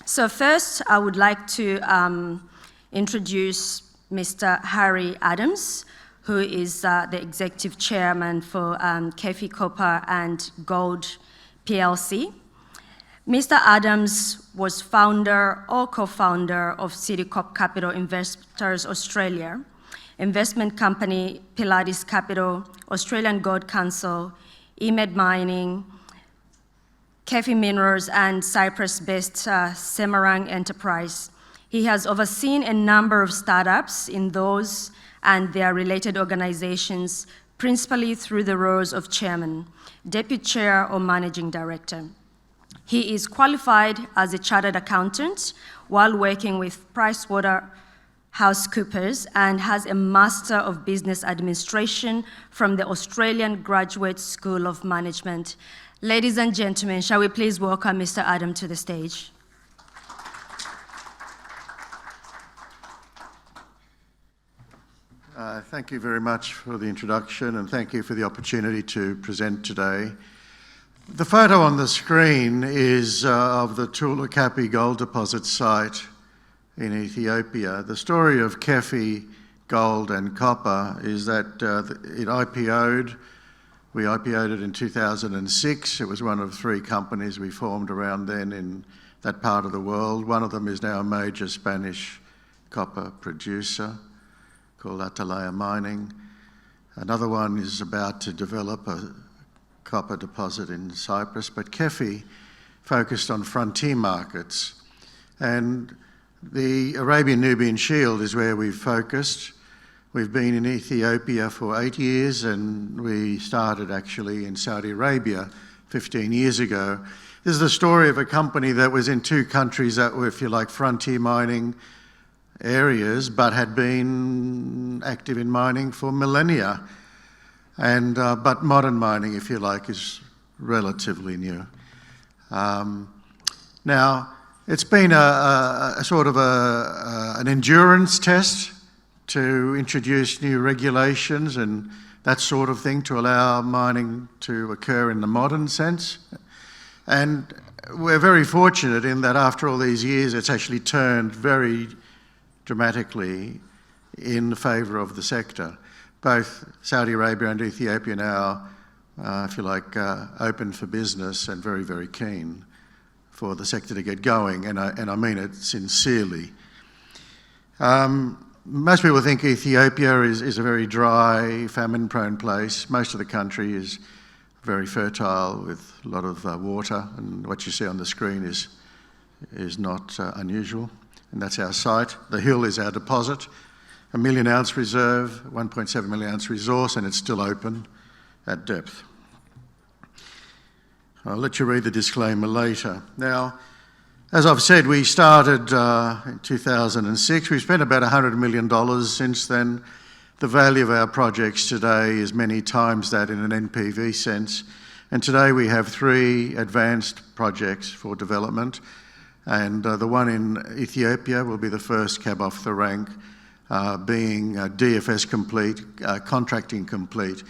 So first, I would like to introduce Mr. Harry Adams, who is the Executive Chairman for KEFI Copper and Gold PLC. Mr. Adams was founder or co-founder of Citicorp Capital Investors Australia, investment company Pilates Capital, Australian Gold Council, EMED Mining, KEFI Minerals, and Cyprus-based Semarang Enterprise. He has overseen a number of startups in those and their related organizations, principally through the roles of chairman, deputy chair, or managing director. He is qualified as a chartered accountant while working with PricewaterhouseCoopers and has a Master of Business Administration from the Australian Graduate School of Management. Ladies and gentlemen, shall we please welcome Mr. Adam to the stage? Thank you very much for the introduction, and thank you for the opportunity to present today. The photo on the screen is of the Tulu Kapi gold deposit site in Ethiopia. The story of KEFI Gold and Copper is that it IPO'd. We IPO'd it in 2006. It was one of 3 companies we formed around then in that part of the world. One of them is now a major Spanish copper producer called Atalaya Mining. Another one is about to develop a copper deposit in Cyprus, but KEFI focused on frontier markets. And the Arabian-Nubian Shield is where we've focused. We've been in Ethiopia for 8 years, and we started actually in Saudi Arabia 15 years ago. This is the story of a company that was in 2 countries that were, if you like, frontier mining areas, but had been active in mining for millennia. And but modern mining, if you like, is relatively new. Now, it's been a sort of an endurance test to introduce new regulations and that sort of thing to allow mining to occur in the modern sense. And we're very fortunate in that after all these years, it's actually turned very dramatically in favour of the sector. Both Saudi Arabia and Ethiopia now, if you like, open for business and very, very keen for the sector to get going, and I mean it sincerely. Most people think Ethiopia is a very dry, famine-prone place. Most of the country is very fertile with a lot of water, and what you see on the screen is not unusual. And that's our site. The hill is our deposit, a 1 million ounce reserve, 1.7 million ounce resource, and it's still open at depth. I'll let you read the disclaimer later. Now, as I've said, we started in 2006. We've spent about $100 million since then. The value of our projects today is many times that in an NPV sense. And today we have 3 advanced projects for development. And the one in Ethiopia will be the first cab off the rank, being DFS complete, contracting complete,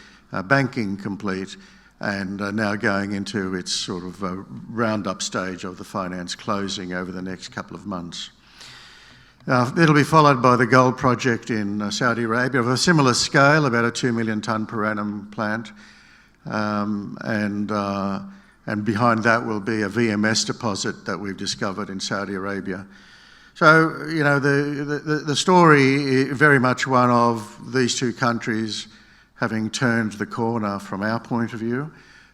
banking complete, and now going into its sort of round-up stage of the finance closing over the next couple of months. It'll be followed by the gold project in Saudi Arabia of a similar scale, about a 2 million tonne per annum plant, and behind that will be a VMS deposit that we've discovered in Saudi Arabia. So, you know, the story is very much one of these 2 countries having turned the corner from our point of view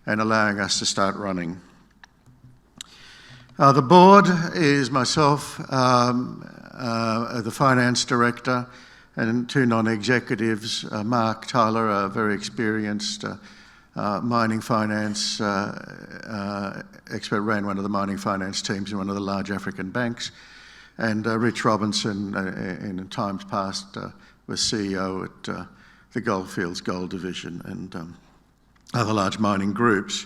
and allowing us to start running. The board is myself, the finance director, and 2 non-executives, Mark Tyler, a very experienced mining finance expert, ran one of the mining finance teams in one of the large African banks, and Rich Robinson, in times past, was CEO at the Goldfields Gold Division and other large mining groups.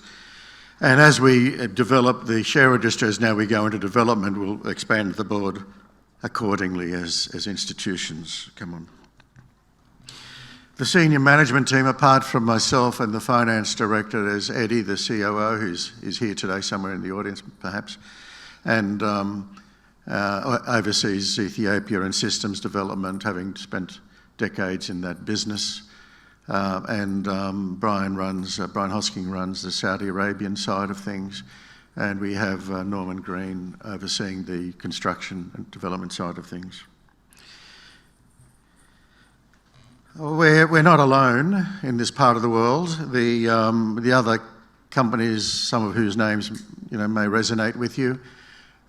And as we develop the share registers, now we go into development, we'll expand the board accordingly as institutions come on. The senior management team, apart from myself and the finance director, there's Eddie, the COO, who's here today somewhere in the audience perhaps, and oversees Ethiopia and systems development, having spent decades in that business. And Brian Hosking runs the Saudi Arabian side of things. And we have Norman Green overseeing the construction and development side of things. We're not alone in this part of the world. The other companies, some of whose names may resonate with you,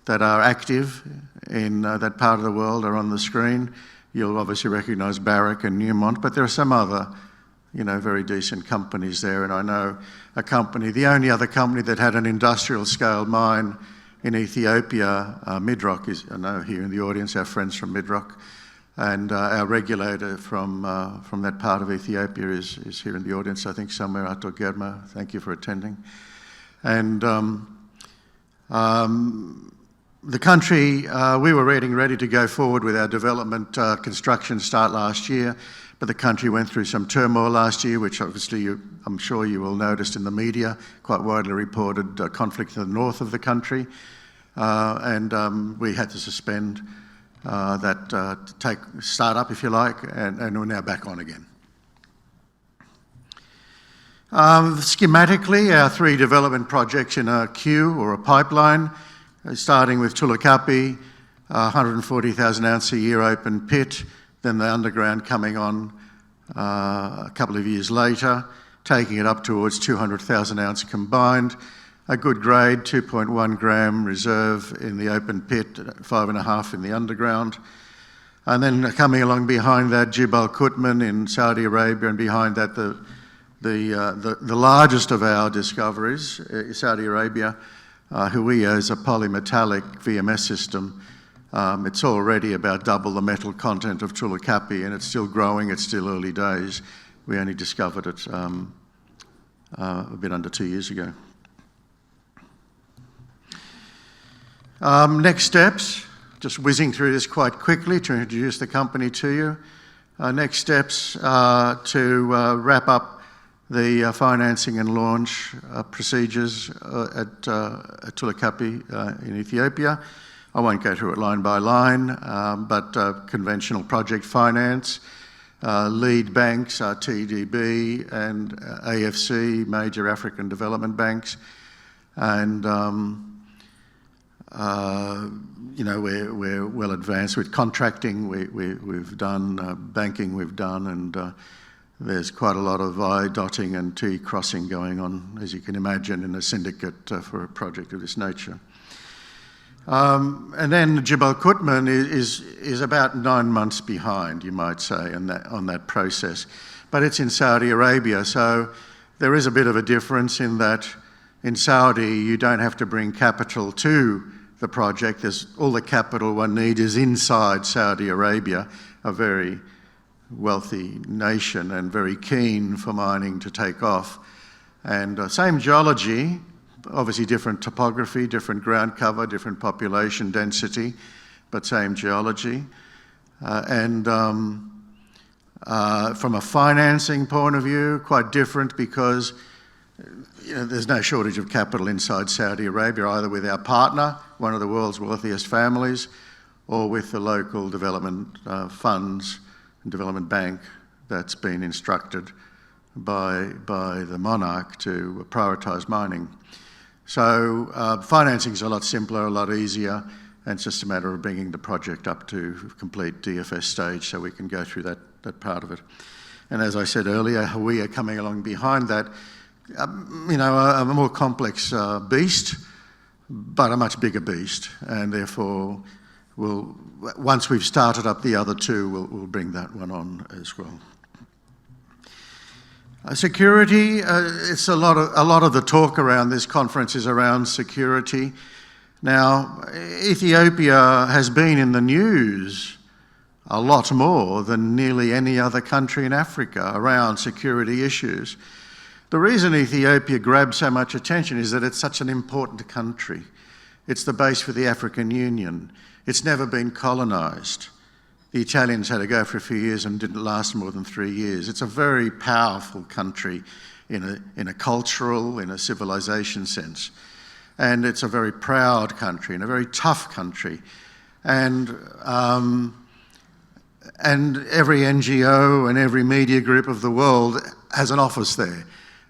that are active in that part of the world are on the screen. You'll obviously recognise Barrick and Newmont, but there are some other, very decent companies there. And I know a company, the only other company that had an industrial scale mine in Ethiopia, Midrock is, I know here in the audience, our friends from Midrock, and our regulator from that part of Ethiopia is here in the audience, I think somewhere, Ato Germa. Thank you for attending. And the country, we were ready to go forward with our development construction start last year, but the country went through some turmoil last year, which obviously I'm sure you will noticed in the media, quite widely reported conflict in the north of the country, and we had to suspend that start up, if you like, and we're now back on again. Schematically, our 3 development projects in a queue or a pipeline, starting with Tulu Kapi, 140,000 ounce a year open pit, then the underground coming on a couple of years later, taking it up towards 200,000 ounce combined, a good grade, 2.1 gram reserve in the open pit, 5.5 in the underground. And then coming along behind that, Jibal Qutman in Saudi Arabia, and behind that the largest of our discoveries, Saudi Arabia, Huia is a polymetallic VMS system. It's already about double the metal content of Tulu Kapi, and it's still growing. It's still early days. We only discovered it a bit under 2 years ago. Next steps, just whizzing through this quite quickly to introduce the company to you. Next steps to wrap up the financing and launch procedures at Tulu Kapi in Ethiopia. I won't go through it line by line, but conventional project finance, lead banks are TDB and AFC, major African development banks, and we're well advanced with contracting. We've done banking, we've done, and there's quite a lot of I dotting and T crossing going on, as you can imagine, in a syndicate for a project of this nature. And then Jibal Qutman is about 9 months behind, you might say, on that process. But it's in Saudi Arabia, so there is a bit of a difference in that in Saudi you don't have to bring capital to the project. All the capital one needs is inside Saudi Arabia, a very wealthy nation and very keen for mining to take off. And same geology, obviously different topography, different ground cover, different population density, but same geology. And from a financing point of view, quite different because there's no shortage of capital inside Saudi Arabia, either with our partner, one of the world's wealthiest families, or with the local development funds and development bank that's been instructed by the monarch to prioritise mining. So financing is a lot simpler, a lot easier, and it's just a matter of bringing the project up to complete DFS stage so we can go through that part of it. And as I said earlier, we are coming along behind that, a more complex beast, but a much bigger beast, and therefore once we've started up the other 2, we'll bring that one on as well. Security, it's a lot of the talk around this conference is around security. Now, Ethiopia has been in the news a lot more than nearly any other country in Africa around security issues. The reason Ethiopia grabs so much attention is that it's such an important country. It's the base for the African Union. It's never been colonised. The Italians had to go for a few years and didn't last more than 3 years. It's a very powerful country in a cultural, in a civilization sense. And it's a very proud country and a very tough country. and every NGO and every media group of the world has an office there.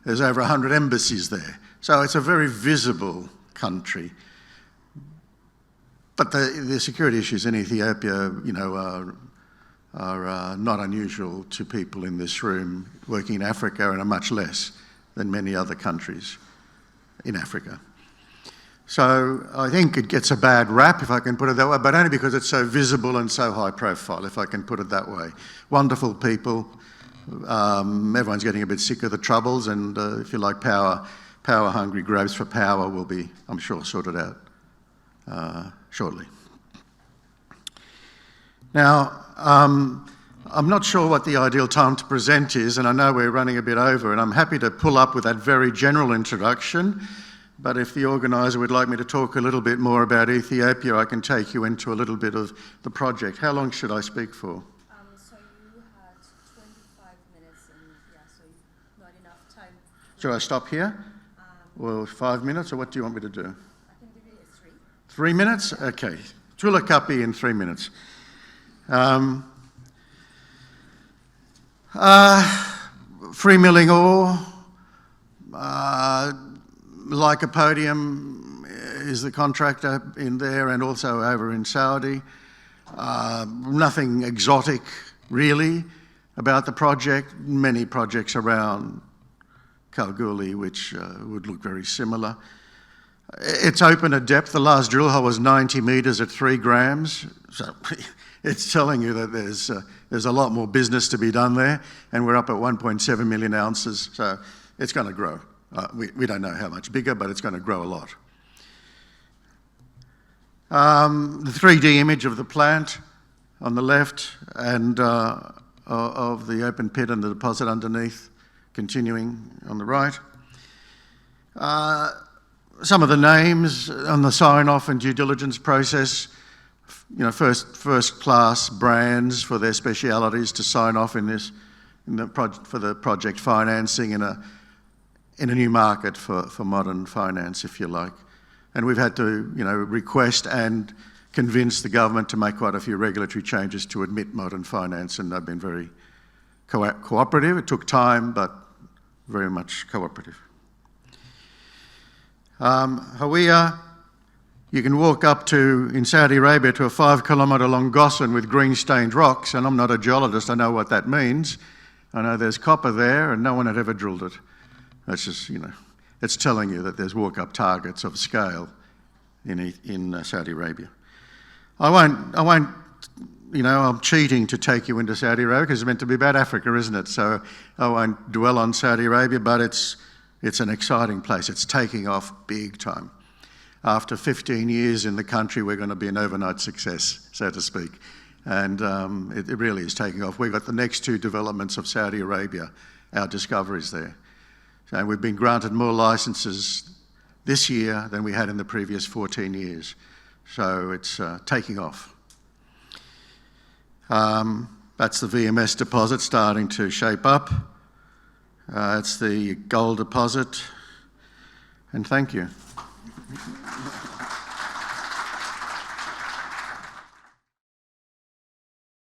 There's over 100 embassies there. So it's a very visible country. But the security issues in Ethiopia, you know, are not unusual to people in this room working in Africa, and are much less than many other countries in Africa. So I think it gets a bad rap, if I can put it that way, but only because it's so visible and so high profile, if I can put it that way. Wonderful people. Everyone's getting a bit sick of the troubles, and if you like, power-hungry grabs for power will be, I'm sure, sorted out shortly. Now, I'm not sure what the ideal time to present is, and I know we're running a bit over, and I'm happy to pull up with that very general introduction. But if the organiser would like me to talk a little bit more about Ethiopia, I can take you into a little bit of the project. How long should I speak for? So you had 25 minutes, and so not enough time. Should I stop here? Well, 5 minutes, or what do you want me to do? I can give you 3. 3 minutes? Okay. Tula Kapi in 3 minutes. Free milling ore. Lycopodium is the contractor in there, and also over in Saudi. Nothing exotic, really, about the project. Many projects around Kalgoorlie which would look very similar. It's open at depth. The last drill hole was 90 metres at 3 grams. So it's telling you that there's a lot more business to be done there, and we're up at 1.7 million ounces, so it's going to grow. We don't know how much bigger, but it's going to grow a lot. The 3D image of the plant on the left, and of the open pit and the deposit underneath, continuing on the right. Some of the names on the sign-off and due diligence process, you know, first-class brands for their specialities to sign off for the project financing in a new market for modern finance, if you like. And we've had to, you know, request and convince the government to make quite a few regulatory changes to admit modern finance, and they've been very cooperative. It took time, but very much cooperative. Hawiyah, you can walk up to, in Saudi Arabia, to a 5-kilometre long gossan with green stained rocks, and I'm not a geologist, I know what that means. I know there's copper there, and no one had ever drilled it. That's just, you know, it's telling you that there's walk-up targets of scale in Saudi Arabia. I won't, you know, I'm cheating to take you into Saudi Arabia because it's meant to be about Africa, isn't it? So I won't dwell on Saudi Arabia, but it's an exciting place. It's taking off big time. After 15 years in the country, we're going to be an overnight success, so to speak. And it really is taking off. We've got the next 2 developments of Saudi Arabia, our discoveries there. And we've been granted more licenses this year than we had in the previous 14 years. So it's taking off. That's the VMS deposit starting to shape up. It's the gold deposit. And thank you.